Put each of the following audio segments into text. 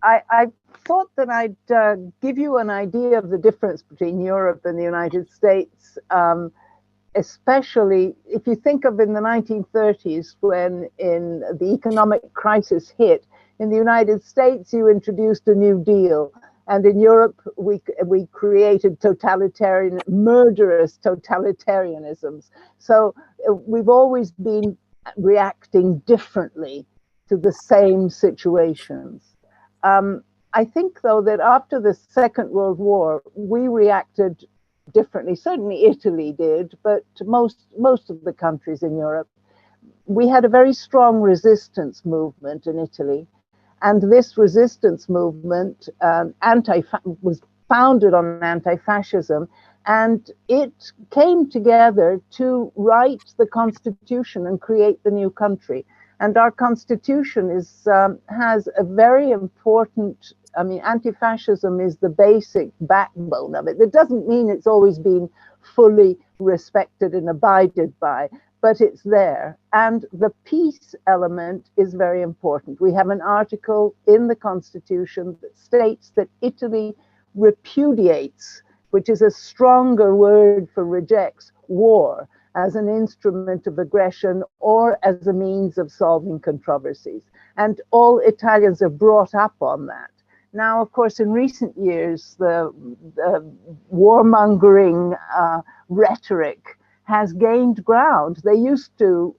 I thought that I'd give you an idea of the difference between Europe and the United States, especially if you think of in the 1930s when in the economic crisis hit. In the United States, you introduced a New Deal. And in Europe, we created totalitarian, murderous totalitarianisms. So we've always been reacting differently to the same situations. I think, though, that after the Second World War, we reacted differently. Certainly Italy did, but most of the countries in Europe. We had a very strong resistance movement in Italy. And this resistance movement was founded on anti-fascism, and it came together to write the Constitution and create the new country. And our Constitution has a very important, I mean, anti-fascism is the basic backbone of it. It doesn't mean it's always been fully respected and abided by, but it's there. And the peace element is very important. We have an article in the Constitution that states that Italy repudiates, which is a stronger word for rejects, war as an instrument of aggression or as a means of solving controversies. And all Italians are brought up on that. Now, of course, in recent years, the warmongering rhetoric has gained ground. They used to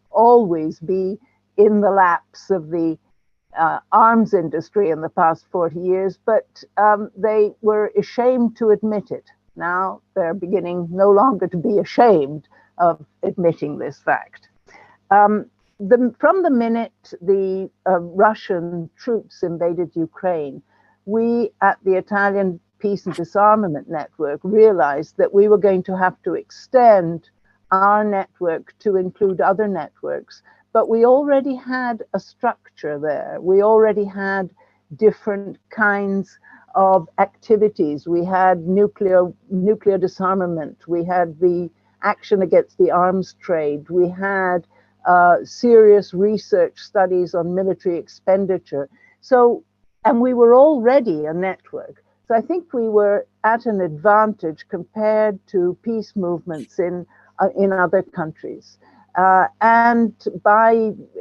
always be in the laps of the arms industry in the past 40 years, but they were ashamed to admit it. Now they're beginning no longer to be ashamed of admitting this fact. From the minute the Russian troops invaded Ukraine, we at the Italian Peace and Disarmament Network realized that we were going to have to extend our network to include other networks, but we already had a structure there. We already had different kinds of activities. We had nuclear disarmament. We had the action against the arms trade. We had serious research studies on military expenditure. So, and we were already a network. So I think we were at an advantage compared to peace movements in other countries. And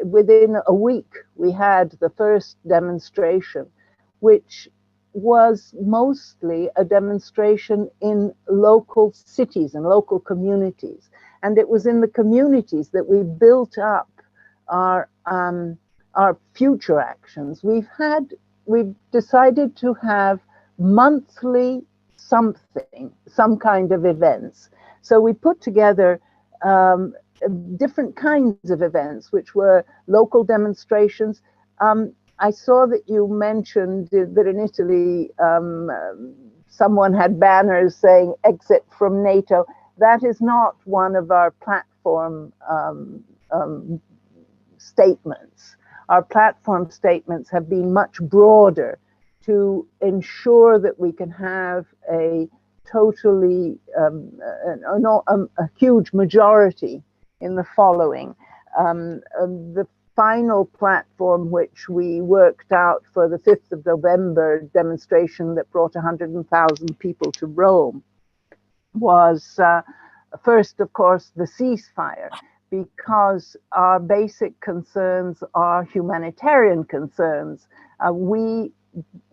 within a week, we had the first demonstration, which was mostly a demonstration in local cities and local communities. And it was in the communities that we built up our future actions. We've decided to have monthly some kind of events. So we put together different kinds of events, which were local demonstrations. I saw that you mentioned that in Italy, someone had banners saying exit from NATO. That is not one of our platform statements. Our platform statements have been much broader to ensure that we can have a totally, a huge majority in the following. The final platform, which we worked out for the 5th of November demonstration that brought 100,000 people to Rome, was first, of course, the ceasefire, because our basic concerns are humanitarian concerns. We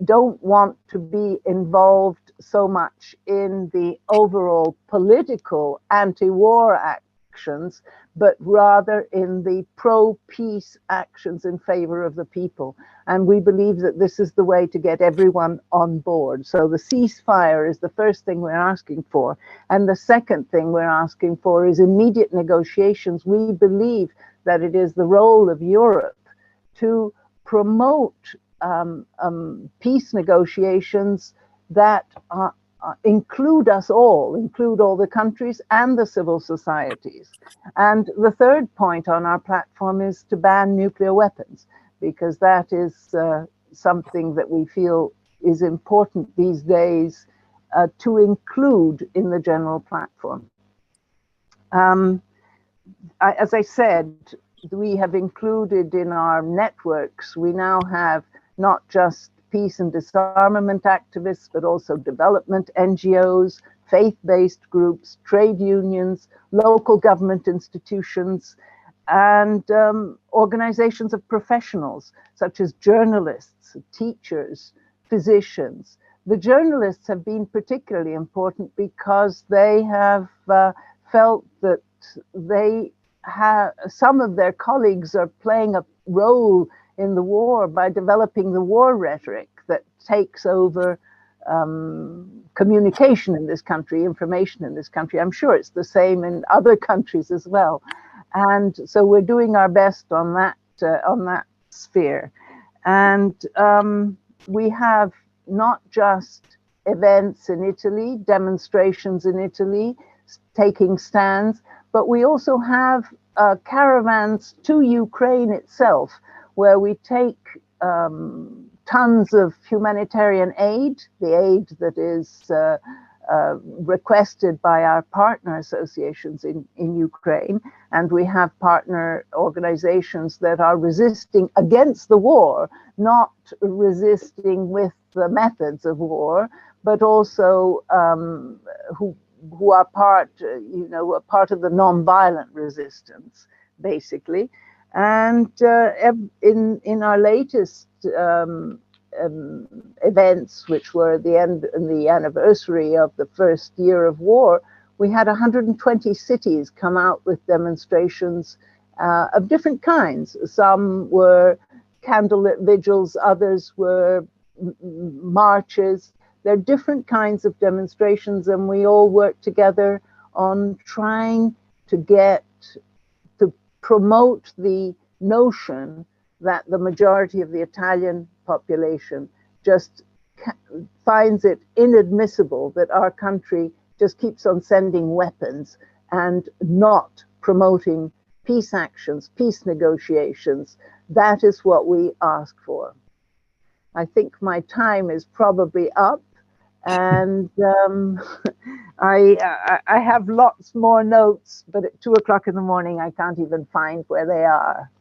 don't want to be involved so much in the overall political anti-war actions, but rather in the pro-peace actions in favor of the people. And we believe that this is the way to get everyone on board. So the ceasefire is the first thing we're asking for. And the second thing we're asking for is immediate negotiations. We believe that it is the role of Europe to promote peace negotiations that include us all, include all the countries and the civil societies. And the third point on our platform is to ban nuclear weapons, because that is something that we feel is important these days to include in the general platform. As I said, we have included in our networks, we now have not just peace and disarmament activists, but also development NGOs, faith-based groups, trade unions, local government institutions, and organizations of professionals, such as journalists, teachers, physicians. The journalists have been particularly important because they have felt that some of their colleagues are playing a role in the war by developing the war rhetoric that takes over communication in this country, information in this country. I'm sure it's the same in other countries as well. And so we're doing our best on that sphere. And we have not just events in Italy, demonstrations in Italy, taking stands, but we also have caravans to Ukraine itself, where we take tons of humanitarian aid, the aid that is requested by our partner associations in Ukraine. And we have partner organizations that are resisting against the war, not resisting with the methods of war, but also who are part of the nonviolent resistance, basically. And in our latest events, which were the anniversary of the first year of war, we had 120 cities come out with demonstrations of different kinds. Some were candlelit vigils, others were marches. There are different kinds of demonstrations, and we all work together on trying to promote the notion that the majority of the Italian population just finds it inadmissible that our country just keeps on sending weapons and not promoting peace actions, peace negotiations. That is what we ask for. I think my time is probably up, and I have lots more notes, but at 2 o'clock in the morning, I can't even find where they are.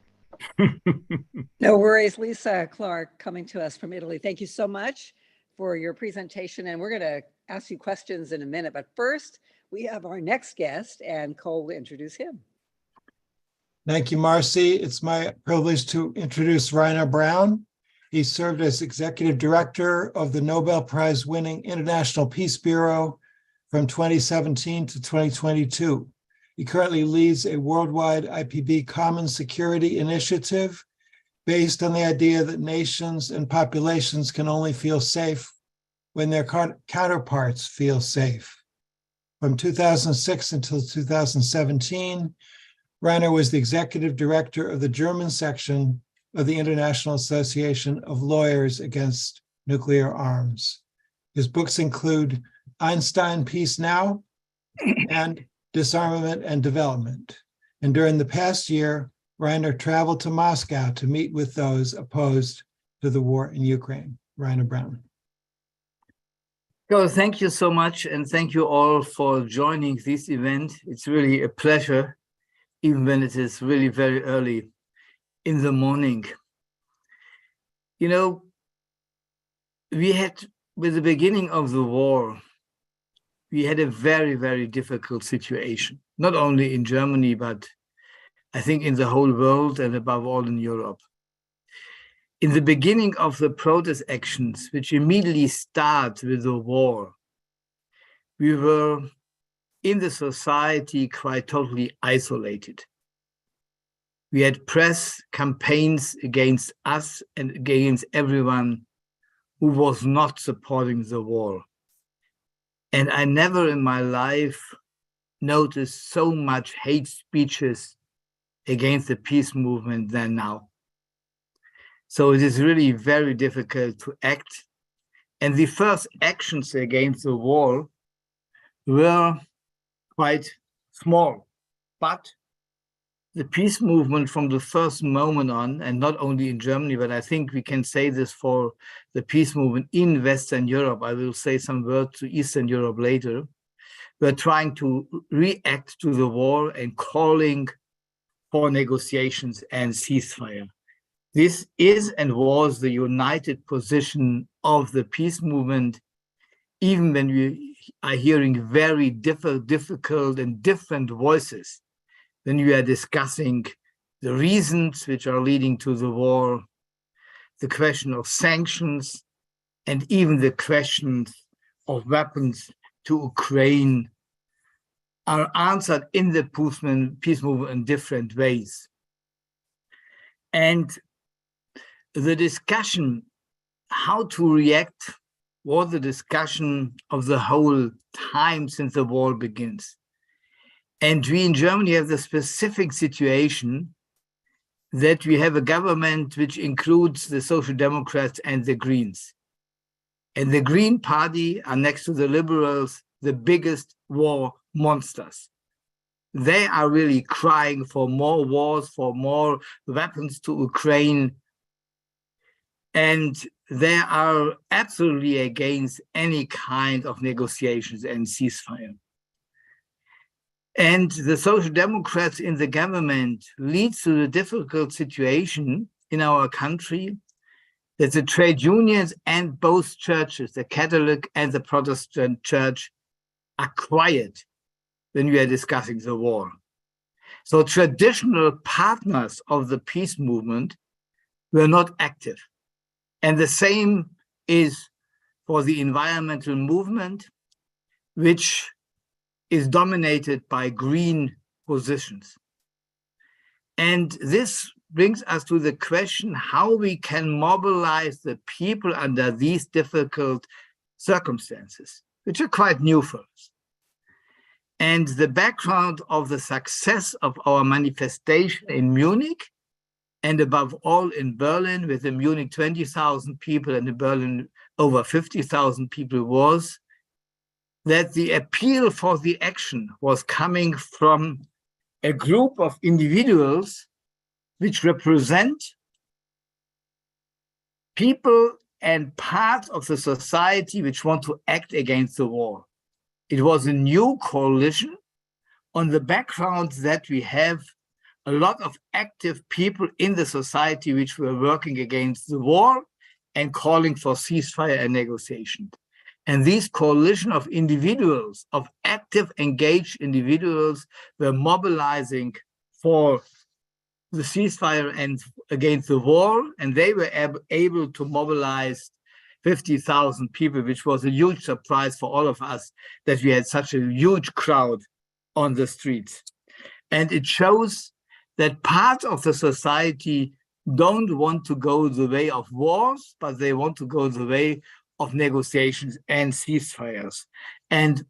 No worries. Lisa Clark coming to us from Italy. Thank you so much for your presentation. And we're going to ask you questions in a minute. But first, we have our next guest, and Cole will introduce him. Thank you, Marcy. It's my privilege to introduce Rainer Braun. He served as executive director of the Nobel Prize winning International Peace Bureau from 2017 to 2022. He currently leads a worldwide IPB common security initiative based on the idea that nations and populations can only feel safe when their counterparts feel safe. From 2006 until 2017, Rainer was the executive director of the German section of the International Association of Lawyers Against Nuclear Arms. His books include Einstein, Peace Now, and Disarmament and Development. And during the past year, Rainer traveled to Moscow to meet with those opposed to the war in Ukraine. Rainer Braun. So thank you so much, and thank you all for joining this event. It's really a pleasure, even when it is really very early in the morning. You know, we had, with the beginning of the war, we had a very, very difficult situation, not only in Germany, but I think in the whole world and above all in Europe. In the beginning of the protest actions, which immediately start with the war, we were in the society quite totally isolated. We had press campaigns against us and against everyone who was not supporting the war. And I never in my life noticed so much hate speeches against the peace movement than now. So it is really very difficult to act. And the first actions against the war were quite small, but the peace movement from the first moment on, and not only in Germany, but I think we can say this for the peace movement in Western Europe. I will say some words to Eastern Europe later. We're trying to react to the war and calling for negotiations and ceasefire. This is and was the united position of the peace movement, even when we are hearing very difficult and different voices when we are discussing the reasons which are leading to the war, the question of sanctions, and even the questions of weapons to Ukraine are answered in the peace movement in different ways. And the discussion how to react was the discussion of the whole time since the war begins. And we in Germany have the specific situation that we have a government which includes the Social Democrats and the Greens. And the Green Party are next to the Liberals, the biggest war monsters. They are really crying for more wars, for more weapons to Ukraine. And they are absolutely against any kind of negotiations and ceasefire. And the Social Democrats in the government leads to the difficult situation in our country that the trade unions and both churches, the Catholic and the Protestant church, are quiet when we are discussing the war. So traditional partners of the peace movement were not active. And the same is for the environmental movement, which is dominated by green positions. And this brings us to the question how we can mobilize the people under these difficult circumstances, which are quite new for us. And the background of the success of our manifestation in Munich, and above all in Berlin, with in Munich 20,000 people and in Berlin over 50,000 people, was that the appeal for the action was coming from a group of individuals which represent people and parts of the society which want to act against the war. It was a new coalition on the background that we have a lot of active people in the society which were working against the war and calling for ceasefire and negotiation. And this coalition of individuals, of active, engaged individuals, were mobilizing for the ceasefire and against the war, and they were able to mobilize 50,000 people, which was a huge surprise for all of us that we had such a huge crowd on the streets. And it shows that part of the society don't want to go the way of wars, but they want to go the way of negotiations and ceasefires. And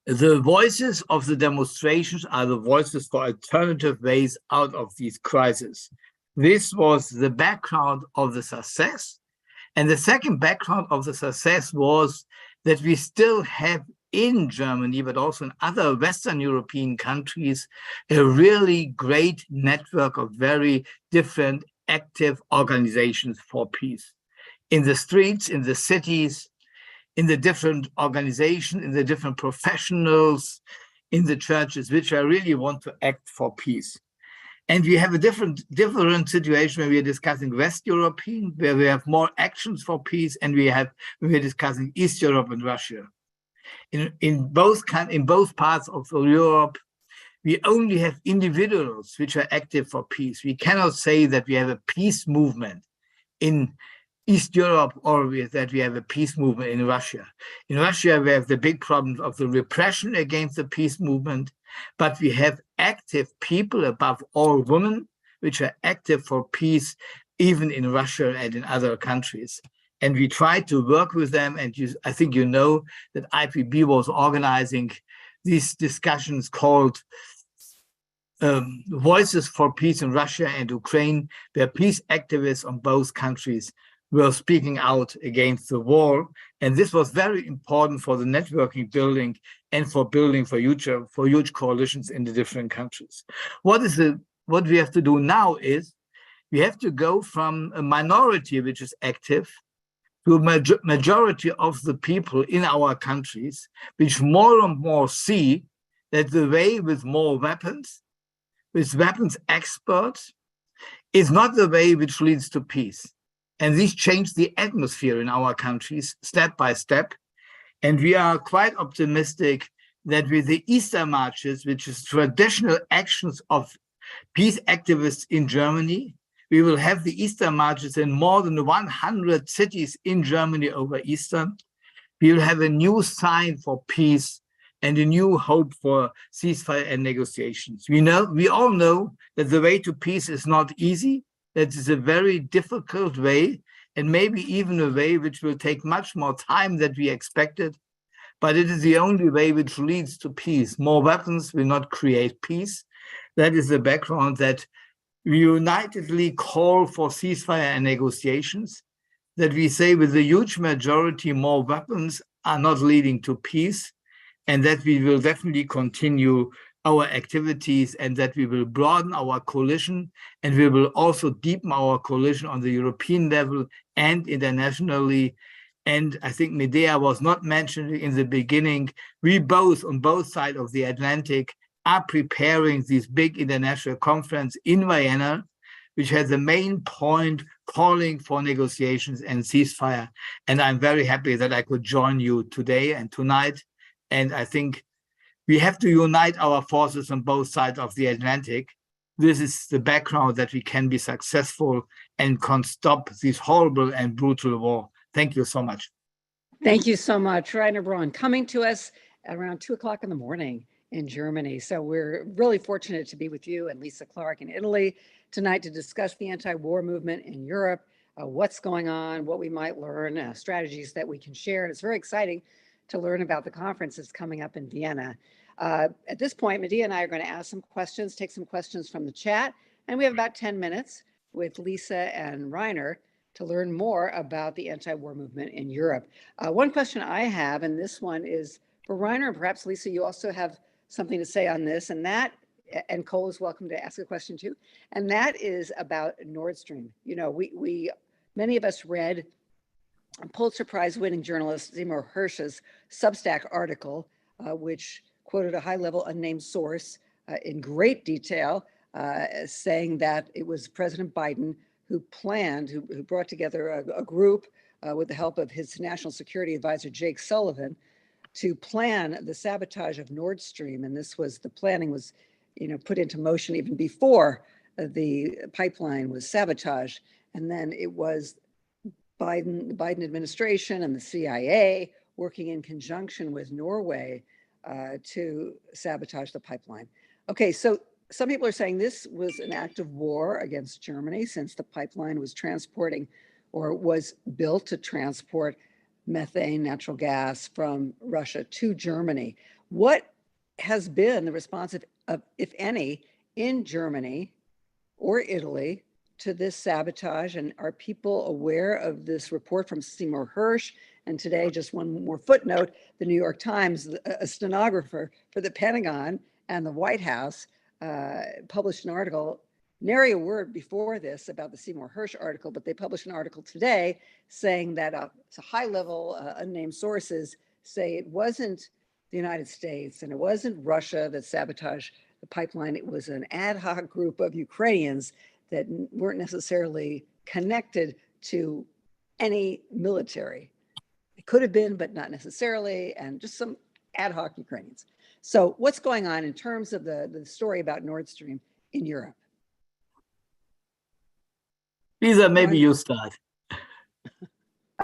the voices of the demonstrations are the voices for alternative ways out of these crises. This was the background of the success. And the second background of the success was that we still have in Germany, but also in other Western European countries, a really great network of very different active organizations for peace. In the streets, in the cities, in the different organizations, in the different professionals, in the churches, which I really want to act for peace. And we have a different situation when we are discussing West European, where we have more actions for peace, and when we are discussing East Europe and Russia. In both parts of Europe, we only have individuals which are active for peace. We cannot say that we have a peace movement in East Europe or that we have a peace movement in Russia. In Russia, we have the big problems of the repression against the peace movement, but we have active people, above all women, which are active for peace, even in Russia and in other countries. And we try to work with them. And I think you know that IPB was organizing these discussions called Voices for Peace in Russia and Ukraine, where peace activists on both countries were speaking out against the war. And this was very important for the networking building and for building for huge coalitions in the different countries. What we have to do now is we have to go from a minority which is active to a majority of the people in our countries, which more and more see that the way with more weapons, with weapons exports, is not the way which leads to peace. And this changed the atmosphere in our countries step by step. And we are quite optimistic that with the Easter marches, which is traditional actions of peace activists in Germany, we will have the Easter marches in more than 100 cities in Germany over Easter. We will have a new sign for peace and a new hope for ceasefire and negotiations. We all know that the way to peace is not easy. That is a very difficult way, and maybe even a way which will take much more time than we expected. But it is the only way which leads to peace. More weapons will not create peace. That is the background that we unitedly call for ceasefire and negotiations, that we say with a huge majority, more weapons are not leading to peace, and that we will definitely continue our activities, and that we will broaden our coalition, and we will also deepen our coalition on the European level and internationally. And I think Medea was not mentioned in the beginning. We both, on both sides of the Atlantic, are preparing this big international conference in Vienna, which has the main point calling for negotiations and ceasefire. And I'm very happy that I could join you today and tonight. And I think we have to unite our forces on both sides of the Atlantic. This is the background that we can be successful and can stop this horrible and brutal war. Thank you so much. Thank you so much, Rainer Braun, coming to us at around 2 o'clock in the morning in Germany. So we're really fortunate to be with you and Lisa Clark in Italy tonight to discuss the anti-war movement in Europe, what's going on, what we might learn, strategies that we can share. And it's very exciting to learn about the conference that's coming up in Vienna. At this point, Medea and I are going to ask some questions, take some questions from the chat, and we have about 10 minutes with Lisa and Rainer to learn more about the anti-war movement in Europe. One question I have, and this one is for Rainer, and perhaps Lisa, you also have something to say on this, and Cole is welcome to ask a question too, and that is about Nord Stream. You know, many of us read Pulitzer Prize winning journalist Seymour Hersh's Substack article, which quoted a high-level unnamed source in great detail, saying that it was President Biden who brought together a group with the help of his national security advisor, Jake Sullivan, to plan the sabotage of Nord Stream. And the planning was, put into motion even before the pipeline was sabotaged. And then it was the Biden administration and the CIA working in conjunction with Norway to sabotage the pipeline. Okay, so some people are saying this was an act of war against Germany, since the pipeline was transporting, or was built to transport, methane, natural gas from Russia to Germany. What has been the response of, if any, in Germany or Italy to this sabotage? And are people aware of this report from Seymour Hersh? And today, just one more footnote, the New York Times, a stenographer for the Pentagon and the White House, published an article, nary a word before this about the Seymour Hersh article, but they published an article today saying that high-level unnamed sources say it wasn't the United States and it wasn't Russia that sabotaged the pipeline. It was an ad hoc group of Ukrainians that weren't necessarily connected to any military. It could have been, but not necessarily, and just some ad hoc Ukrainians. So what's going on in terms of the story about Nord Stream in Europe? Lisa, maybe you start.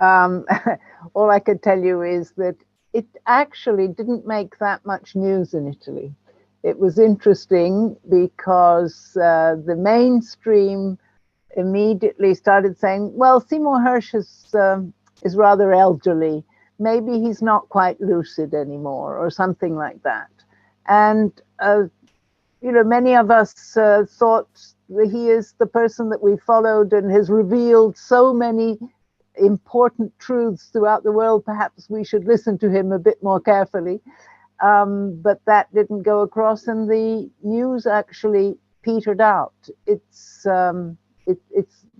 All I could tell you is that it actually didn't make that much news in Italy. It was interesting because the mainstream immediately started saying, well, Seymour Hersh is rather elderly. Maybe he's not quite lucid anymore, or something like that. And, many of us thought that he is the person that we followed and has revealed so many important truths throughout the world. Perhaps we should listen to him a bit more carefully. But that didn't go across, and the news actually petered out. It's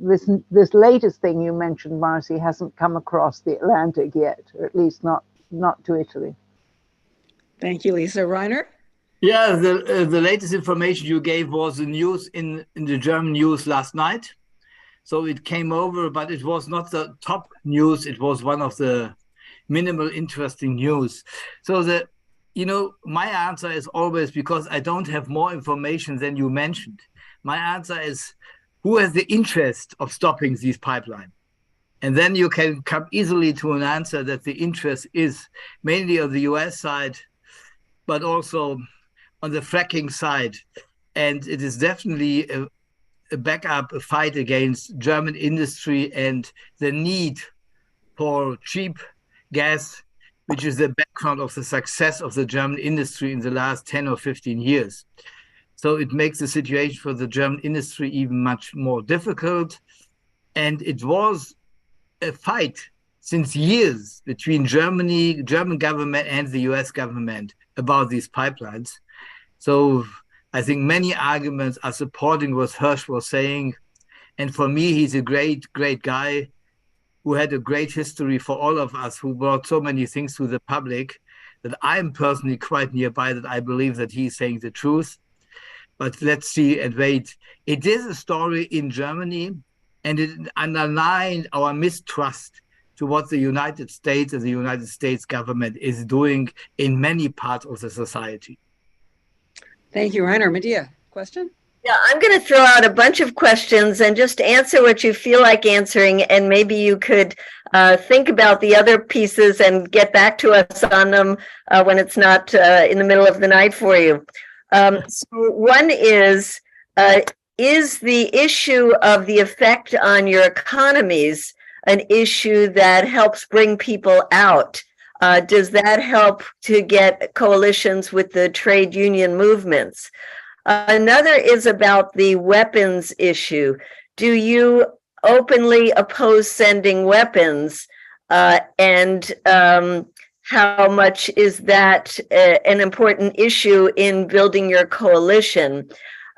this latest thing you mentioned, Marcy, hasn't come across the Atlantic yet, or at least not to Italy. Thank you, Lisa. Rainer? Yeah, the latest information you gave was the news in the German news last night. So it came over, but it was not the top news. It was one of the minimal interesting news. So my answer is always, because I don't have more information than you mentioned, my answer is, who has the interest of stopping these pipelines? And then you can come easily to an answer that the interest is mainly on the US side, but also on the fracking side. And it is definitely a backup, a fight against German industry and the need for cheap gas, which is the background of the success of the German industry in the last 10 or 15 years. So it makes the situation for the German industry even much more difficult. And it was a fight since years between German government and the US government about these pipelines. So I think many arguments are supporting what Hirsch was saying. And for me, he's a great, great guy who had a great history for all of us, who brought so many things to the public, that I'm personally quite nearby, that I believe that he's saying the truth. But let's see and wait. It is a story in Germany, and it underlined our mistrust to what the United States and the United States government is doing in many parts of the society. Thank you, Rainer. Medea, question? Yeah, I'm going to throw out a bunch of questions and just answer what you feel like answering, and maybe you could think about the other pieces and get back to us on them when it's not in the middle of the night for you. So one is the issue of the effect on your economies an issue that helps bring people out? Does that help to get coalitions with the trade union movements? Another is about the weapons issue. Do you openly oppose sending weapons? And how much is that an important issue in building your coalition?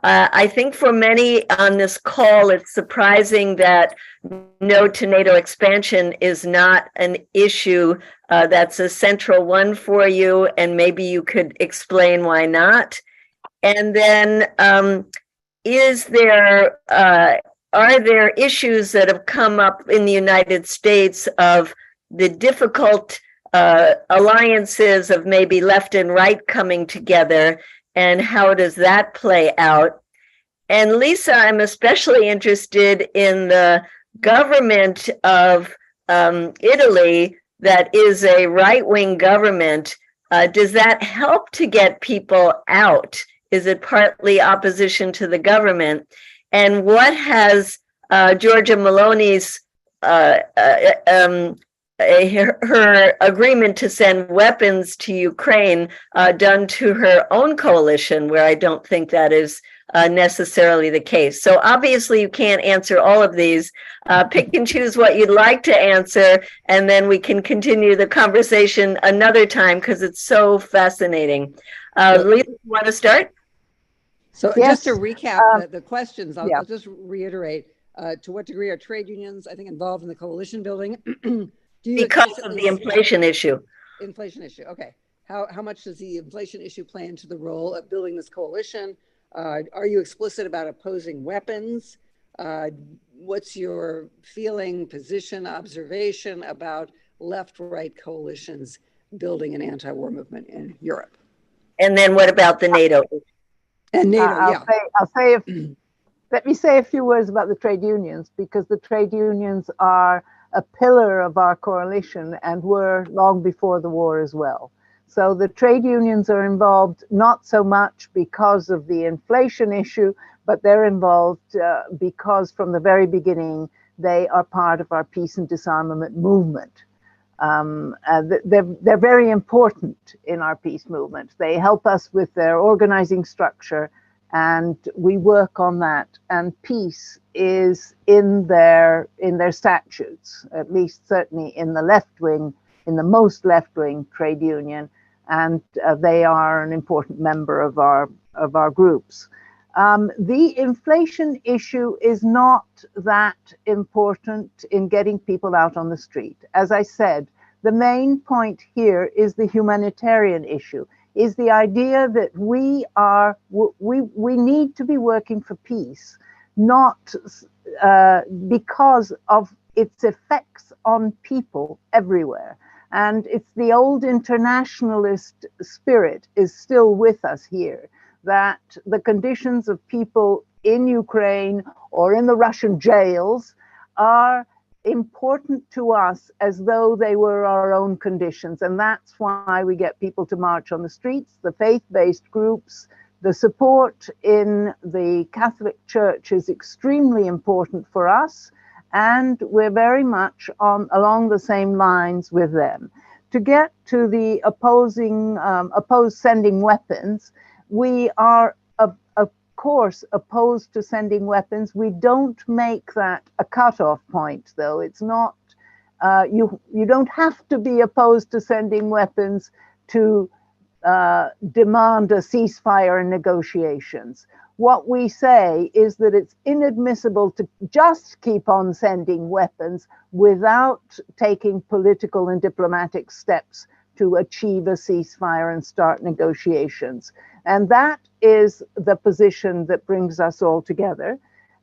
I think for many on this call, it's surprising that no to NATO expansion is not an issue that's a central one for you, and maybe you could explain why not. And then are there issues that have come up in the United States of the difficult alliances of maybe left and right coming together, and how does that play out? And Lisa, I'm especially interested in the government of Italy that is a right-wing government. Does that help to get people out? Is it partly opposition to the government? And what has Giorgia Meloni's her agreement to send weapons to Ukraine done to her own coalition, where I don't think that is necessarily the case? So obviously you can't answer all of these. Pick and choose what you'd like to answer, and then we can continue the conversation another time because it's so fascinating. Lisa, you want to start? So Yes. just to recap the questions, I'll just reiterate, to what degree are trade unions, I think, involved in the coalition building? Because of the inflation issue. Inflation issue, okay. How much does the inflation issue play into the role of building this coalition? Are you explicit about opposing weapons? What's your feeling, position, observation about left-right coalitions building an anti-war movement in Europe? And then what about the NATO? And NATO, let me say a few words about the trade unions, because the trade unions are a pillar of our coalition and were long before the war as well. So the trade unions are involved not so much because of the inflation issue, but they're involved because from the very beginning, they are part of our peace and disarmament movement. They're very important in our peace movement. They help us with their organizing structure, and we work on that. And peace is in their statutes, at least certainly in the left wing, in the most left wing trade union, and they are an important member of our groups. The inflation issue is not that important in getting people out on the street. As I said, the main point here is the humanitarian issue. is the idea that we need to be working for peace, not because of its effects on people everywhere. And it's the old internationalist spirit is still with us here, that the conditions of people in Ukraine or in the Russian jails are important to us as though they were our own conditions. And that's why we get people to march on the streets, the faith-based groups. The support in the Catholic Church is extremely important for us, and we're very much along the same lines with them. To get to the opposed sending weapons, we are of course opposed to sending weapons. We don't make that a cutoff point, though. It's not, you don't have to be opposed to sending weapons to demand a ceasefire and negotiations. What we say is that it's inadmissible to just keep on sending weapons without taking political and diplomatic steps to achieve a ceasefire and start negotiations. And that is the position that brings us all together.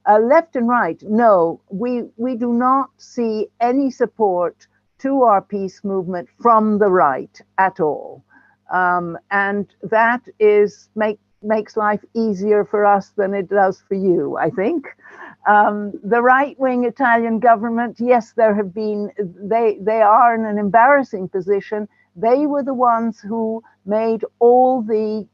Left and right, no, we do not see any support to our peace movement from the right at all. And that makes life easier for us than it does for you, I think. The right-wing Italian government, yes, there have been, they are in an embarrassing position. They were the ones who made all the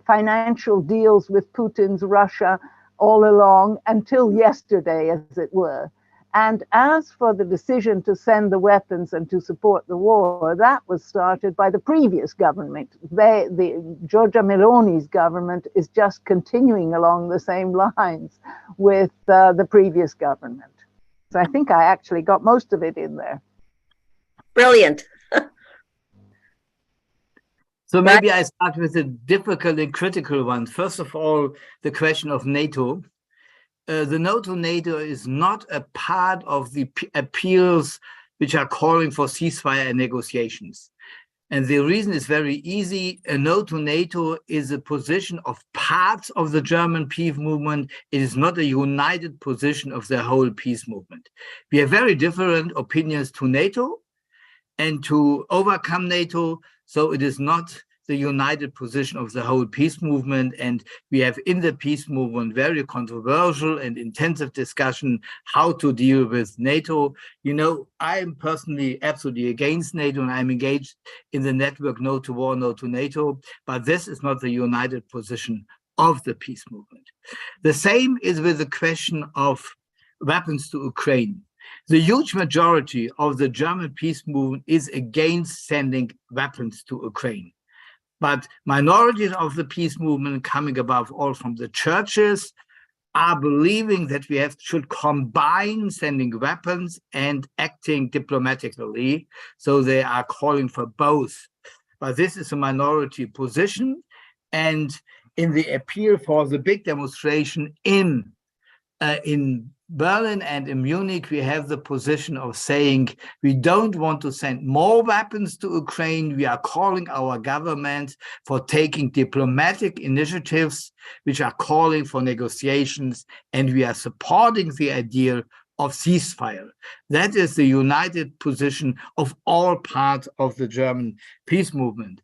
financial deals with Putin's Russia all along until yesterday, as it were. And as for the decision to send the weapons and to support the war, that was started by the previous government. The Giorgia Meloni's government is just continuing along the same lines with the previous government. So I think I actually got most of it in there. Brilliant. So maybe I start with the difficult and critical one. First of all, the question of NATO. The NATO is not a part of the appeals which are calling for ceasefire and negotiations. And the reason is very easy. A no to NATO is a position of parts of the German peace movement. It is not a united position of the whole peace movement. We have very different opinions to NATO and to overcome NATO. So it is not the united position of the whole peace movement. And we have in the peace movement very controversial and intensive discussion how to deal with NATO. You know, I'm personally absolutely against NATO, and I'm engaged in the network No to War, No to NATO, but this is not the united position of the peace movement. The same is with the question of weapons to Ukraine. The huge majority of the German peace movement is against sending weapons to Ukraine. But minorities of the peace movement, coming above all from the churches, are believing that we should combine sending weapons and acting diplomatically. So they are calling for both. But this is a minority position. And in the appeal for the big demonstration in Berlin and in Munich, we have the position of saying we don't want to send more weapons to Ukraine. We are calling our government for taking diplomatic initiatives which are calling for negotiations, and we are supporting the idea of ceasefire. That is the united position of all parts of the German peace movement.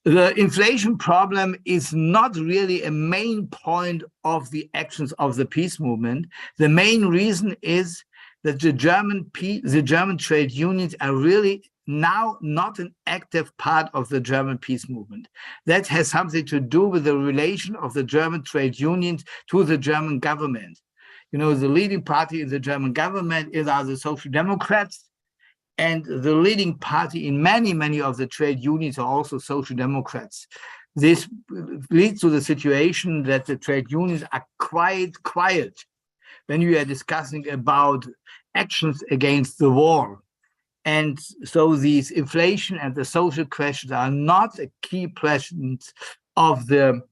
The inflation problem is not really a main point of the actions of the peace movement. The main reason is that the German trade unions are really now not an active part of the German peace movement. That has something to do with the relation of the German trade unions to the German government. You know, the leading party in the German government are the Social Democrats, and the leading party in many of the trade unions are also Social Democrats. This leads to the situation that the trade unions are quite quiet when we are discussing about actions against the war. And so these inflation and the social questions are not a key questions of the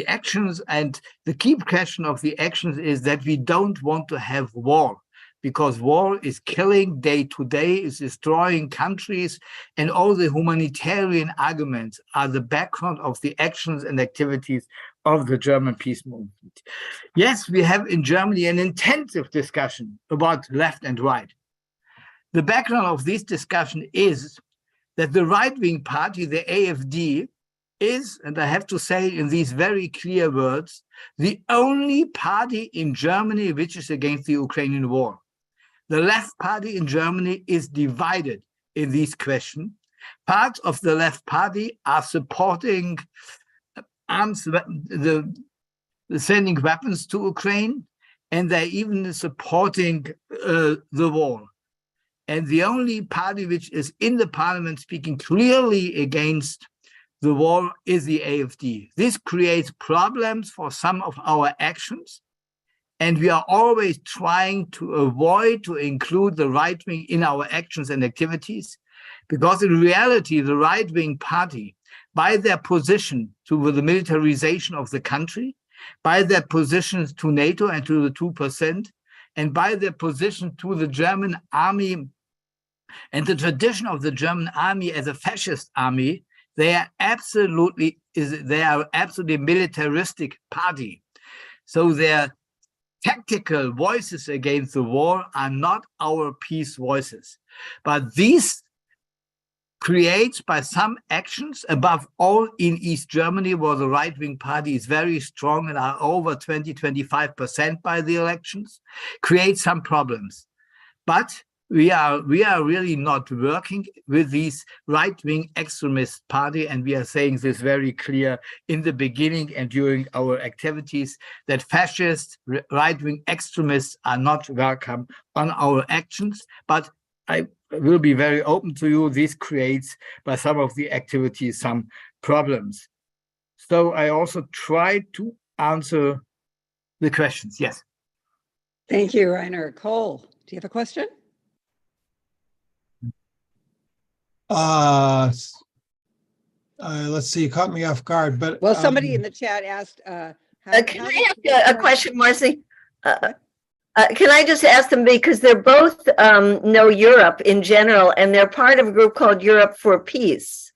actions. And the key question of the actions is that we don't want to have war. because war is killing day to day, is destroying countries, and all the humanitarian arguments are the background of the actions and activities of the German peace movement. Yes, we have in Germany an intensive discussion about left and right. The background of this discussion is that the right-wing party, the AfD, is, and I have to say in these very clear words, the only party in Germany which is against the Ukrainian war. The left party in Germany is divided in this question. Parts of the left party are supporting the sending weapons to Ukraine, and they're even supporting the war. And the only party which is in the parliament speaking clearly against the war is the AfD. This creates problems for some of our actions, and we are always trying to avoid to include the right wing in our actions and activities, because in reality, the right-wing party, by their position to the militarization of the country, by their positions to NATO and to the 2%, and by their position to the German army and the tradition of the German army as a fascist army, they are absolutely militaristic party. So their tactical voices against the war are not our peace voices. But these creates by some actions, above all in East Germany, where the right-wing party is very strong and are over 20-25% by the elections, create some problems. But we are really not working with these right-wing extremist party, and we are saying this very clear in the beginning and during our activities, that fascist right-wing extremists are not welcome on our actions. But I will be very open to you. This creates by some of the activities some problems. So I also try to answer the questions. Yes. Thank you, Rainer. Cole, do you have a question? Let's see, you caught me off guard, but well, somebody in the chat asked, can I ask a question, Marcy? Can I just ask them, because they're both know Europe in general, and they're part of a group called Europe for Peace.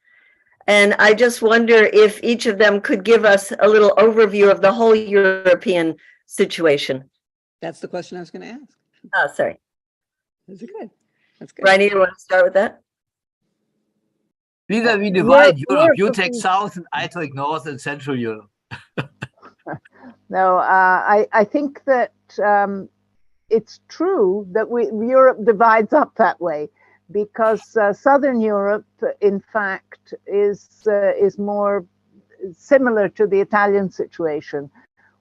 And I just wonder if each of them could give us a little overview of the whole European situation. That's the question I was going to ask. Oh, sorry. That's good. That's good. Rainer, you want to start with that? Either we divide Europe. You take South and I take North and Central Europe. No, I think that it's true that Europe divides up that way, because Southern Europe, in fact, is more similar to the Italian situation,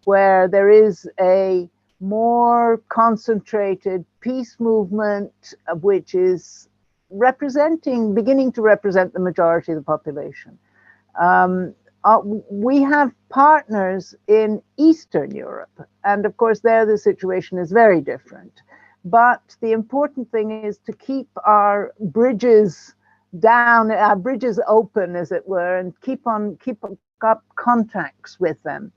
where there is a more concentrated peace movement, which is beginning to represent the majority of the population. We have partners in Eastern Europe, and of course there the situation is very different. But the important thing is to keep our bridges down, our bridges open, as it were, and keep up contacts with them.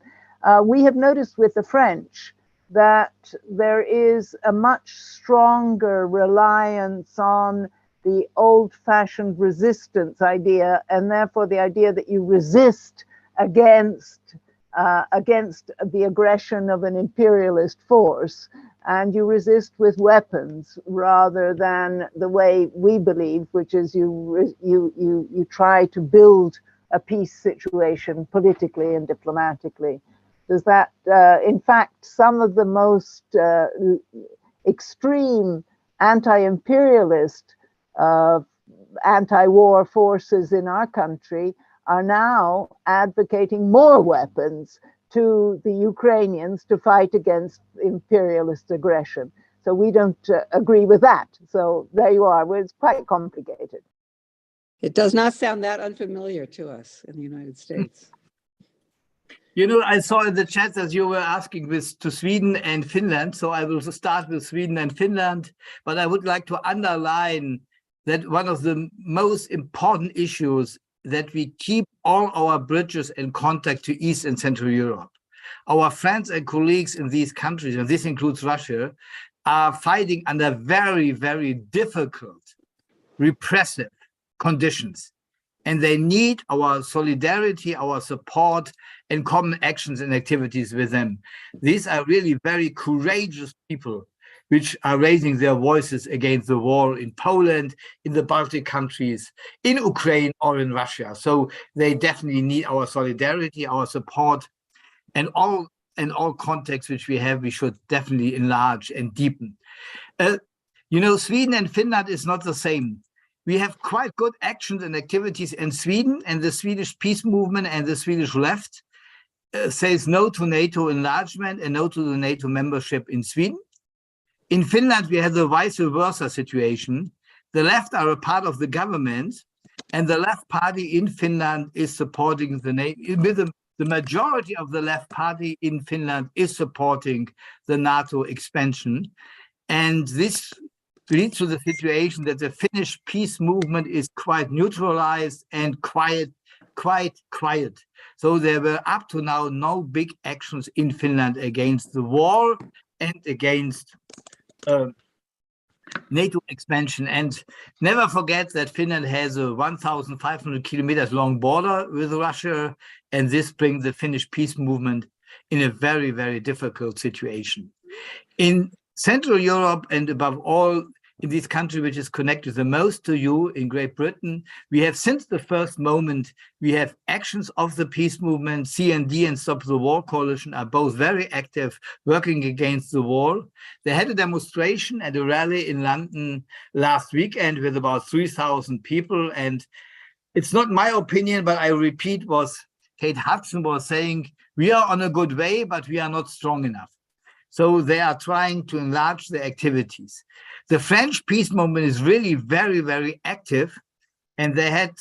We have noticed with the French that there is a much stronger reliance on the old-fashioned resistance idea, and therefore the idea that you resist against the aggression of an imperialist force, and you resist with weapons rather than the way we believe, which is you try to build a peace situation politically and diplomatically. Does that, in fact, some of the most extreme anti-imperialist anti-war forces in our country are now advocating more weapons to the Ukrainians to fight against imperialist aggression. So we don't agree with that. So there you are. Well, it's quite complicated. It does not sound that unfamiliar to us in the United States. You know, I saw in the chat that you were asking to Sweden and Finland. So I will start with Sweden and Finland, but I would like to underline that one of the most important issues that we keep all our bridges in contact to East and Central Europe. Our friends and colleagues in these countries, and this includes Russia, are fighting under very, very difficult, repressive conditions. And they need our solidarity, our support, and common actions and activities with them. These are really very courageous people which are raising their voices against the war in Poland, in the Baltic countries, in Ukraine, or in Russia. So they definitely need our solidarity, our support, and all contexts which we have, we should definitely enlarge and deepen. You know, Sweden and Finland is not the same. We have quite good actions and activities in Sweden, and the Swedish peace movement and the Swedish left says no to NATO enlargement and no to the NATO membership in Sweden. In Finland, we have the vice versa situation. The left are a part of the government, and the left party in Finland is supporting the NATO. The majority of the left party in Finland is supporting the NATO expansion. And this leads to the situation that the Finnish peace movement is quite neutralized and quite quiet. So there were up to now no big actions in Finland against the war and against NATO expansion. And never forget that Finland has a 1,500 kilometers long border with Russia, and this brings the Finnish peace movement in a very, very difficult situation. In Central Europe, and above all, in this country which is connected the most to you, in Great Britain, we have since the first moment, we have actions of the peace movement. CND and Stop the War Coalition are both very active, working against the war. They had a demonstration at a rally in London last weekend with about 3,000 people. And it's not my opinion, but I repeat what Kate Hudson was saying. We are on a good way, but we are not strong enough. So they are trying to enlarge their activities. The French peace movement is really very, very active. And they had,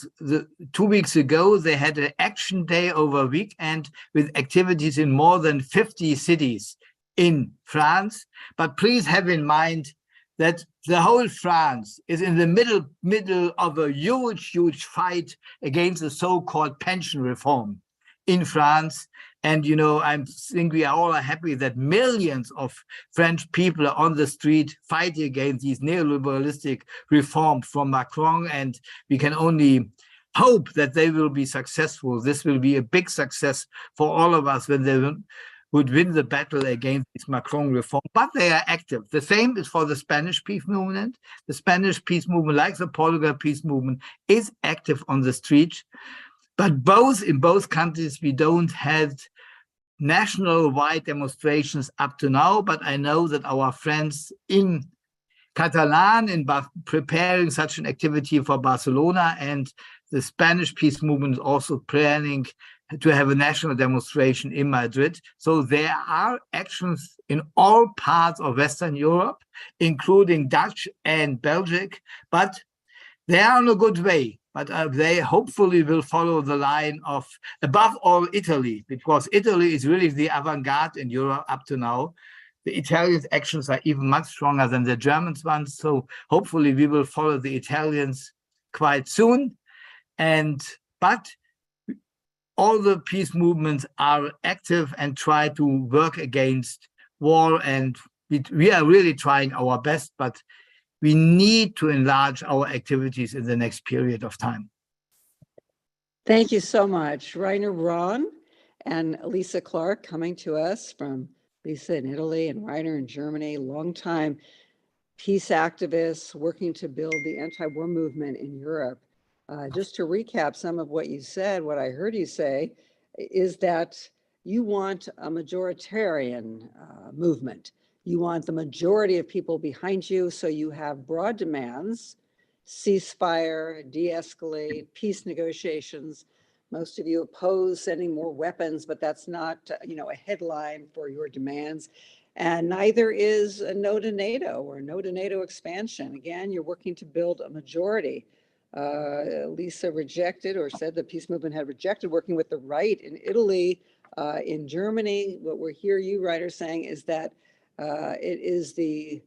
2 weeks ago, they had an action day over a weekend with activities in more than 50 cities in France. But please have in mind that the whole France is in the middle of a huge fight against the so-called pension reform in France. And, you know, I think we are all happy that millions of French people are on the street fighting against these neoliberalistic reforms from Macron. And we can only hope that they will be successful. This will be a big success for all of us when they would win the battle against this Macron reform. But they are active. The same is for the Spanish peace movement. The Spanish peace movement, like the Portugal peace movement, is active on the street. But in both countries, we don't have national-wide demonstrations up to now, but I know that our friends in Catalan in preparing such an activity for Barcelona, and the Spanish peace movement is also planning to have a national demonstration in Madrid. So there are actions in all parts of Western Europe, including Dutch and Belgium, but they are on a good way. But they hopefully will follow the line of, above all, Italy, because Italy is really the avant-garde in Europe up to now. The Italians' actions are even much stronger than the Germans' ones. So hopefully we will follow the Italians quite soon. But all the peace movements are active and try to work against war. And we are really trying our best, but we need to enlarge our activities in the next period of time. Thank you so much. Rainer Braun and Lisa Clark coming to us from Lisa in Italy and Rainer in Germany, longtime peace activists working to build the anti-war movement in Europe. Just to recap some of what you said, what I heard you say is that you want a majoritarian movement. You want the majority of people behind you, so you have broad demands, ceasefire, de-escalate, peace negotiations. Most of you oppose sending more weapons, but that's not, a headline for your demands. And neither is a no to NATO or no to NATO expansion. Again, you're working to build a majority. Lisa rejected or said the peace movement had rejected working with the right in Italy, in Germany. What we hear you, Rainer, saying is that it is the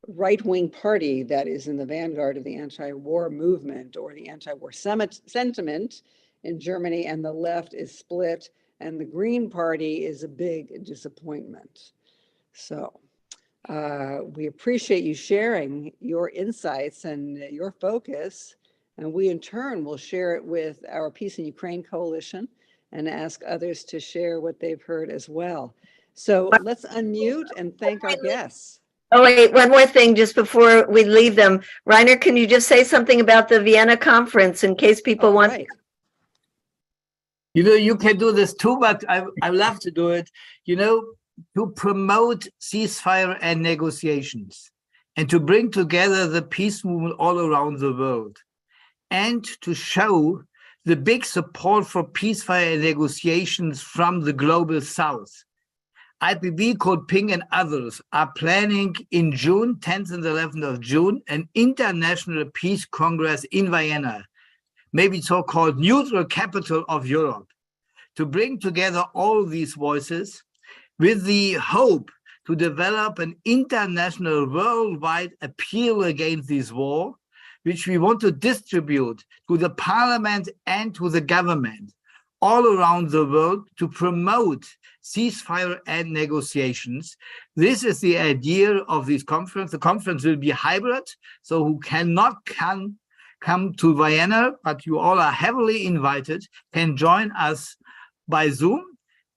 right-wing party that is in the vanguard of the anti-war movement or the anti-war sentiment in Germany, and the left is split, and the Green Party is a big disappointment. So We appreciate you sharing your insights and your focus, and we in turn will share it with our Peace in Ukraine Coalition and ask others to share what they've heard as well. So let's unmute and thank our guests. Oh, wait, one more thing just before we leave them. Reiner, can you just say something about the Vienna conference in case people want? Right. You know, you can do this too, but I love to do it. You know, to promote ceasefire and negotiations and to bring together the peace movement all around the world and to show the big support for peacefire and negotiations from the global south. IPB, CODEPINK, and others are planning in June, 10th and 11th of June, an international peace congress in Vienna, maybe so-called neutral capital of Europe, to bring together all these voices with the hope to develop an international worldwide appeal against this war, which we want to distribute to the parliament and to the government all around the world to promote ceasefire and negotiations. This is the idea of this conference. The conference will be hybrid, so who cannot come to Vienna, but you all are heavily invited, can join us by Zoom.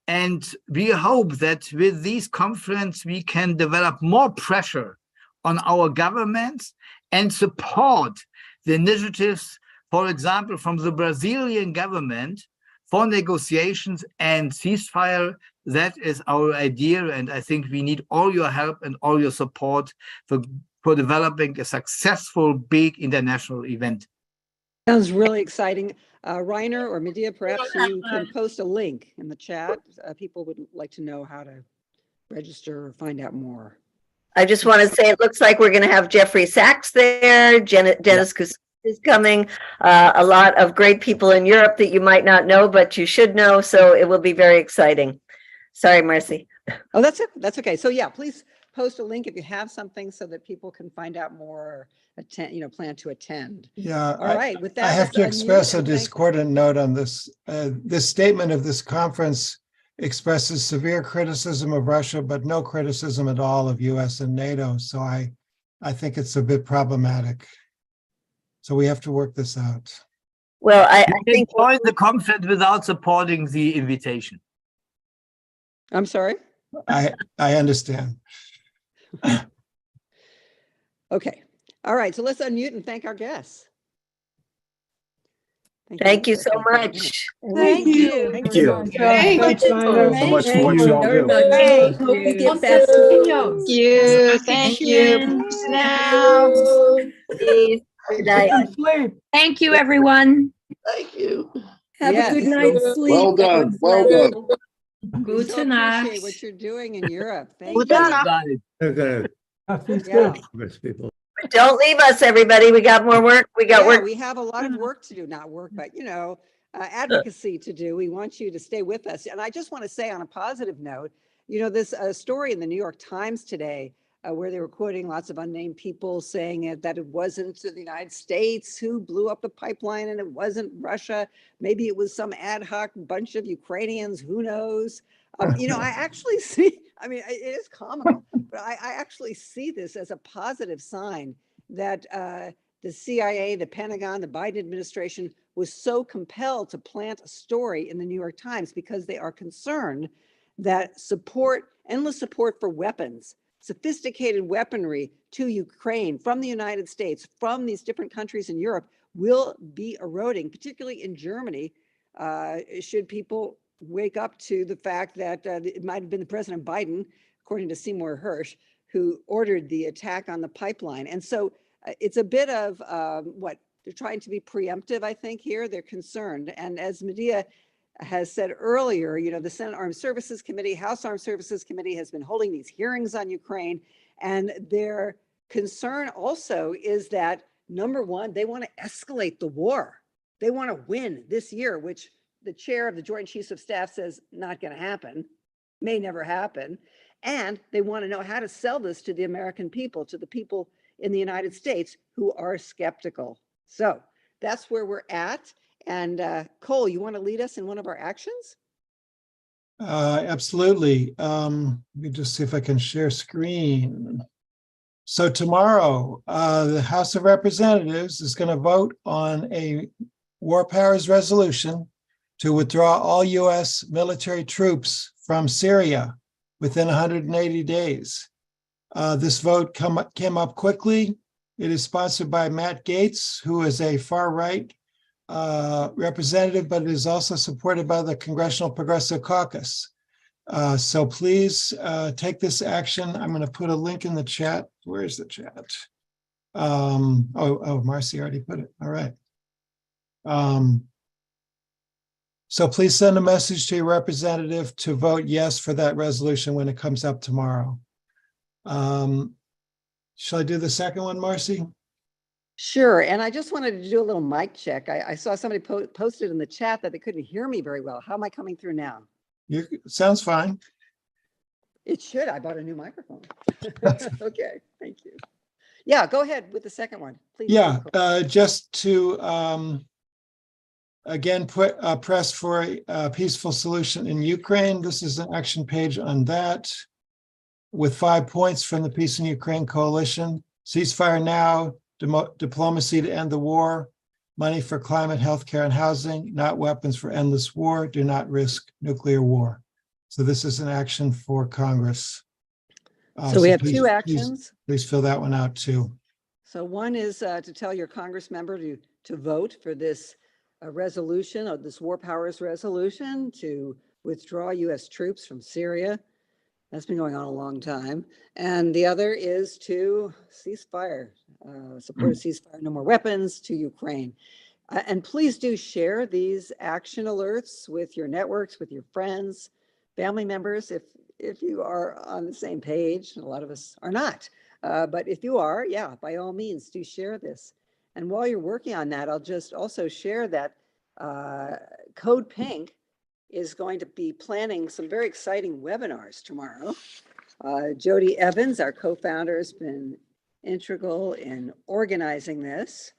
And we hope that with this conference, we can develop more pressure on our governments and support the initiatives, for example, from the Brazilian government for negotiations and ceasefire. That is our idea. And I think we need all your help and all your support for developing a successful, big international event. Sounds really exciting. Reiner or Medea, perhaps you can post a link in the chat. People would like to know how to register or find out more. I just want to say it looks like we're going to have Jeffrey Sachs there. Dennis Kucinich is coming. A lot of great people in Europe that you might not know, but you should know. So it will be very exciting. Sorry, Marcy. Oh, that's it. That's okay. So yeah, please post a link if you have something so that people can find out more or attend, plan to attend. Yeah. All right. With that, I have to express a discordant note on this. This statement of this conference expresses severe criticism of Russia, but no criticism at all of US and NATO. So I think it's a bit problematic. So we have to work this out. Well, I think join the conference without supporting the invitation. I'm sorry. I understand. Okay. All right. So let's unmute and thank our guests. Thank you so much. Thank you. Thank you. Thank you so much for what y'all do. Hope we get best videos. Thank you. Now. Thank you, everyone. Thank you. Have a good night's sleep. Well done. Well done. Good So night. appreciate what you're doing in Europe. Thank Good you. night. Yeah. Don't leave us, everybody. We got more work. We got work. We have a lot of work to do, not work, but advocacy to do. We want you to stay with us. And I just want to say on a positive note, this story in the New York Times today, where they were quoting lots of unnamed people saying that it wasn't the United States who blew up the pipeline and it wasn't Russia. Maybe it was some ad hoc bunch of Ukrainians, who knows? I actually see, it is comical, but I actually see this as a positive sign that the CIA, the Pentagon, the Biden administration was so compelled to plant a story in the New York Times because they are concerned that endless support for weapons, sophisticated weaponry to Ukraine from the United States, from these different countries in Europe, will be eroding, particularly in Germany, should people wake up to the fact that it might have been the President Biden, according to Seymour Hersh, who ordered the attack on the pipeline. And so it's a bit of they're trying to be preemptive, I think, here. They're concerned. And as Medea has said earlier, the Senate Armed Services Committee, House Armed Services Committee has been holding these hearings on Ukraine. And their concern also is that, number one, they want to escalate the war. They want to win this year, which the chair of the Joint Chiefs of Staff says not going to happen, may never happen. And they want to know how to sell this to the American people, to the people in the United States who are skeptical. So that's where we're at. And Cole, you want to lead us in one of our actions? Absolutely. Let me just see if I can share screen. So tomorrow, the House of Representatives is going to vote on a war powers resolution to withdraw all U.S. military troops from Syria within 180 days. This vote came up quickly. It is sponsored by Matt Gaetz, who is a far-right representative, but it is also supported by the Congressional Progressive Caucus. So please take this action. I'm going to put a link in the chat. Where's the chat? Marcy already put it. All right. So please send a message to your representative to vote yes for that resolution when it comes up tomorrow. Shall I do the second one, Marcy? Sure. And I just wanted to do a little mic check. I saw somebody posted in the chat that they couldn't hear me very well. How am I coming through now? Sounds fine. It should. I bought a new microphone. Okay. Thank you. Yeah, go ahead with the second one, please. Yeah, just to again press for a peaceful solution in Ukraine. This is an action page on that with 5 points from the Peace in Ukraine Coalition. Ceasefire now, diplomacy to end the war, money for climate, healthcare, and housing, not weapons for endless war, do not risk nuclear war. So this is an action for Congress. So we have two actions. Please fill that one out too. So one is to tell your Congress member to vote for this resolution, or this war powers resolution, to withdraw U.S. troops from Syria. That's been going on a long time. And the other is to ceasefire, support a ceasefire, no more weapons to Ukraine. And please do share these action alerts with your networks, with your friends, family members, if you are on the same page. A lot of us are not. But if you are, yeah, by all means, do share this. And while you're working on that, I'll just also share that CODEPINK is going to be planning some very exciting webinars tomorrow. Jody Evans, our co-founder, has been integral in organizing this.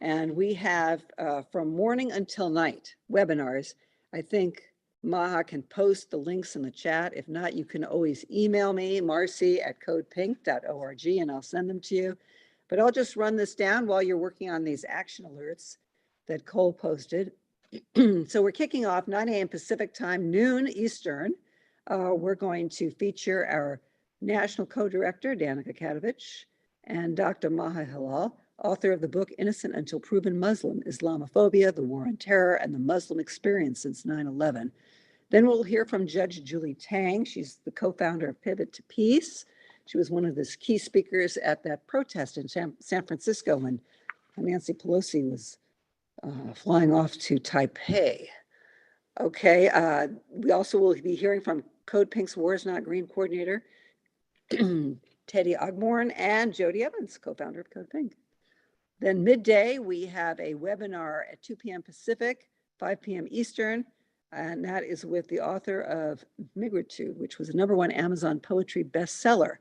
And we have from morning until night webinars. I think Maha can post the links in the chat. If not, you can always email me, marcy@codepink.org, and I'll send them to you. But I'll just run this down while you're working on these action alerts that Cole posted. So we're kicking off 9 a.m. Pacific time, noon Eastern. We're going to feature our National Co-Director, Danica Katovich, and Dr. Maha Hilal, author of the book Innocent Until Proven Muslim, Islamophobia, the War on Terror, and the Muslim Experience Since 9/11. Then we'll hear from Judge Julie Tang. She's the co-founder of Pivot to Peace. She was one of the key speakers at that protest in San Francisco when Nancy Pelosi was flying off to Taipei. Okay, we also will be hearing from CODEPINK's War is Not Green coordinator, Teddy Ogborn, and Jody Evans, co-founder of CODEPINK. Then midday, we have a webinar at 2 p.m. Pacific, 5 p.m. Eastern, and that is with the author of Migritude, which was a #1 Amazon poetry bestseller.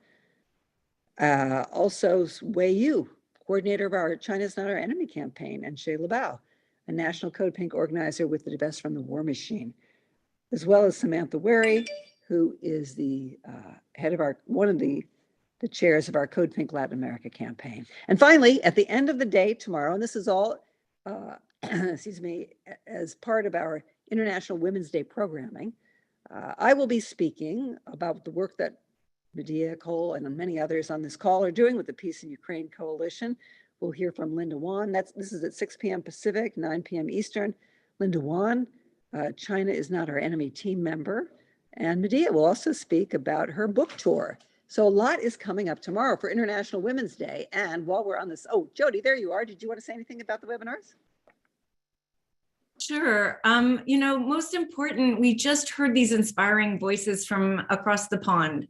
Also, Wei Yu, coordinator of our China's Not Our Enemy campaign, and Shay Labao, a national CODEPINK organizer with the Divest from the War Machine, as well as Samantha Wary, who is the head of one of the chairs of our CODEPINK Latin America campaign. And finally, at the end of the day tomorrow, and this is all, excuse me, as part of our International Women's Day programming, I will be speaking about the work that Medea, Cole, and many others on this call are doing with the Peace in Ukraine Coalition. We'll hear from Linda Wan. This is at 6 p.m. Pacific, 9 p.m. Eastern. Linda Wan, China is Not Our Enemy team member. And Medea will also speak about her book tour. So a lot is coming up tomorrow for International Women's Day. And while we're on this, oh, Jody, there you are. Did you want to say anything about the webinars? Sure. Most important, we just heard these inspiring voices from across the pond,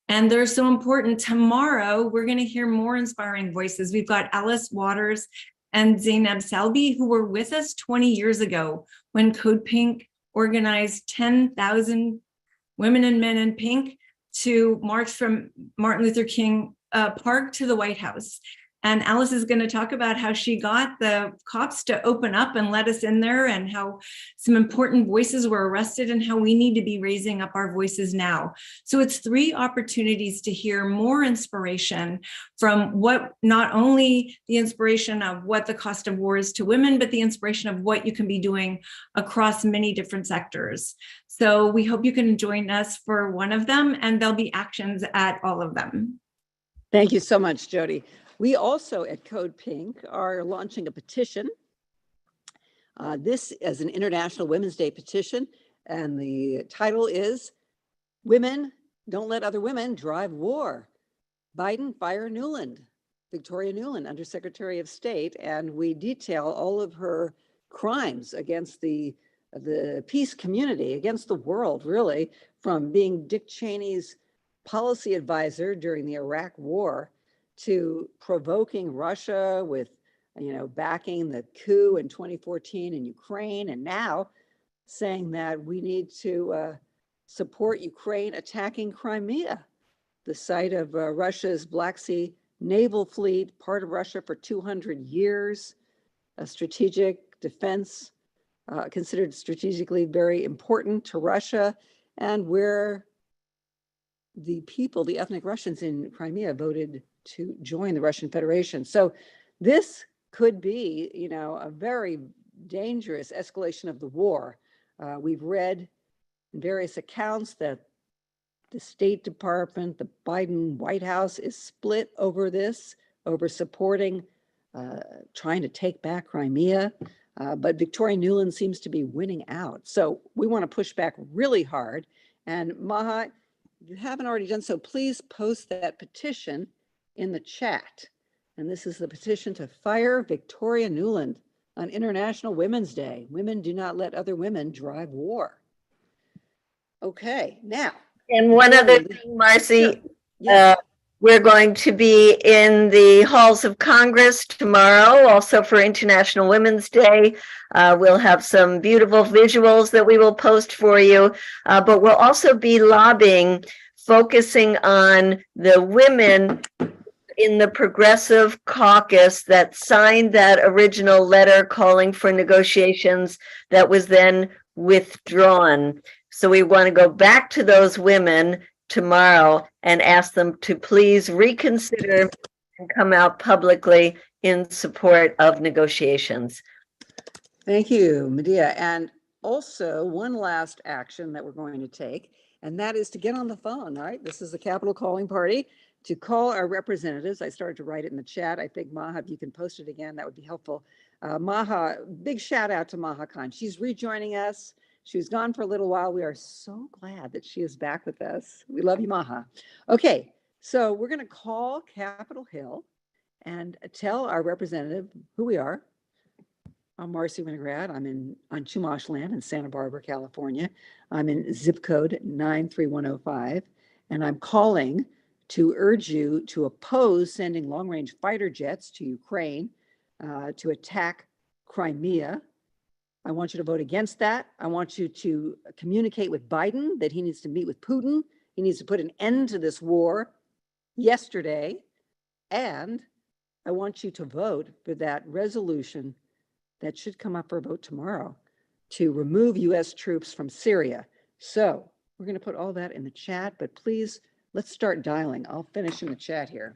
and they're so important. Tomorrow, we're going to hear more inspiring voices. We've got Alice Waters and Zainab Salbi, who were with us 20 years ago when CODEPINK organized 10,000 women and men in pink to march from Martin Luther King Park to the White House. And Alice is going to talk about how she got the cops to open up and let us in there, and how some important voices were arrested, and how we need to be raising up our voices now. So it's 3 opportunities to hear more inspiration from what, not only the inspiration of what the cost of war is to women, but the inspiration of what you can be doing across many different sectors. So we hope you can join us for one of them, and there'll be actions at all of them. Thank you so much, Jody. We also at CODEPINK are launching a petition. This is an International Women's Day petition, and the title is "Women Don't Let Other Women Drive War. Biden Fire Nuland," Victoria Nuland, Undersecretary of State, and we detail all of her crimes against the peace community, against the world, really, from being Dick Cheney's policy advisor during the Iraq War to provoking Russia with, backing the coup in 2014 in Ukraine, and now saying that we need to support Ukraine attacking Crimea, the site of Russia's Black Sea naval fleet, part of Russia for 200 years, a strategic defense, considered strategically very important to Russia, and where the people, the ethnic Russians in Crimea, voted to join the Russian Federation. So this could be, a very dangerous escalation of the war. We've read in various accounts that the State Department, the Biden White House is split over this, over supporting, trying to take back Crimea. But Victoria Nuland seems to be winning out. So we want to push back really hard. And Maha, if you haven't already done so, please post that petition in the chat. And this is the petition to fire Victoria Nuland on International Women's Day. Women do not let other women drive war. Okay, now. And one other thing, Marcy, Sure. Yes. we're going to be in the halls of Congress tomorrow, also for International Women's Day. We'll have some beautiful visuals that we will post for you, but we'll also be lobbying, focusing on the women in the Progressive Caucus that signed that original letter calling for negotiations that was then withdrawn. So we want to go back to those women tomorrow and ask them to please reconsider and come out publicly in support of negotiations. Thank you, Medea. And also one last action that we're going to take, and that is to get on the phone, right? This is the Capitol Calling Party, to call our representatives. I started to write it in the chat. I think, Maha, if you can post it again, that would be helpful. Maha, big shout out to Maha Khan. She's rejoining us. She was gone for a little while. We are so glad that she is back with us. We love you, Maha. Okay, so we're going to call Capitol Hill and tell our representative who we are. I'm Marcy Winograd. I'm on Chumash land in Santa Barbara, California. I'm in zip code 93105, and I'm calling to urge you to oppose sending long-range fighter jets to Ukraine to attack Crimea. I want you to vote against that. I want you to communicate with Biden that he needs to meet with Putin. He needs to put an end to this war yesterday. And I want you to vote for that resolution that should come up for a vote tomorrow to remove US troops from Syria. So we're going to put all that in the chat, but please, let's start dialing. I'll finish in the chat here.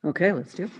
Okay, let's do it.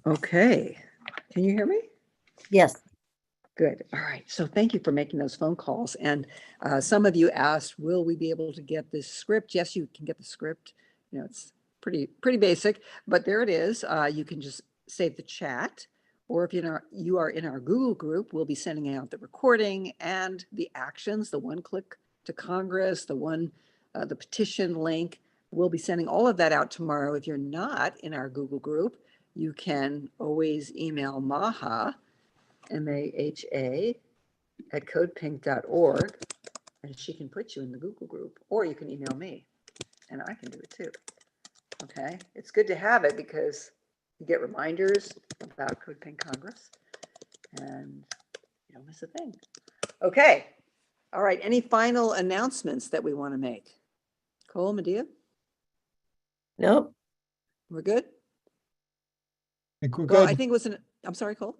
Okay. Can you hear me? Yes. Good. All right. So thank you for making those phone calls. And some of you asked, will we be able to get this script? Yes, you can get the script. You know, it's pretty basic, but there it is. You can just save the chat, or if you are in our Google group, we'll be sending out the recording and the actions, the one click to Congress, the petition link. We'll be sending all of that out tomorrow. If you're not in our Google group, you can always email Maha, MAHA, at codepink.org, and she can put you in the Google group, or you can email me and I can do it too. Okay, it's good to have it because you get reminders about CODEPINK Congress and you don't miss a thing. Okay, all right, any final announcements that we want to make? Cole, Medea? Nope. We're good? I think we're Well, good. I think it was I'm sorry, Cole?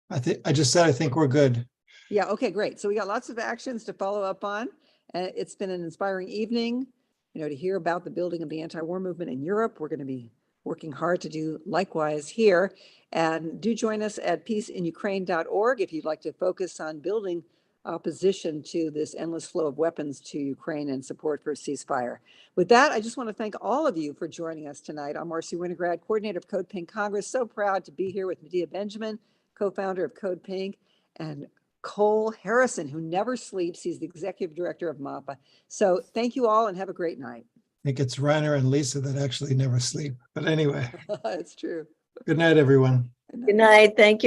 I just said, I think we're good. Yeah, okay, great. So we got lots of actions to follow up on. It's been an inspiring evening, you know, to hear about the building of the anti-war movement in Europe. We're going to be working hard to do likewise here. And do join us at peaceinukraine.org if you'd like to focus on building opposition to this endless flow of weapons to Ukraine and support for a ceasefire. With that, I just want to thank all of you for joining us tonight. I'm Marcy Winograd, coordinator of CODEPINK Congress. So proud to be here with Medea Benjamin, co-founder of CODEPINK, and Cole Harrison, who never sleeps. He's the executive director of MAPA. So thank you all and have a great night. I think it's Reiner and Lisa that actually never sleep. But anyway, It's true. good night, everyone. Good night. Thank you.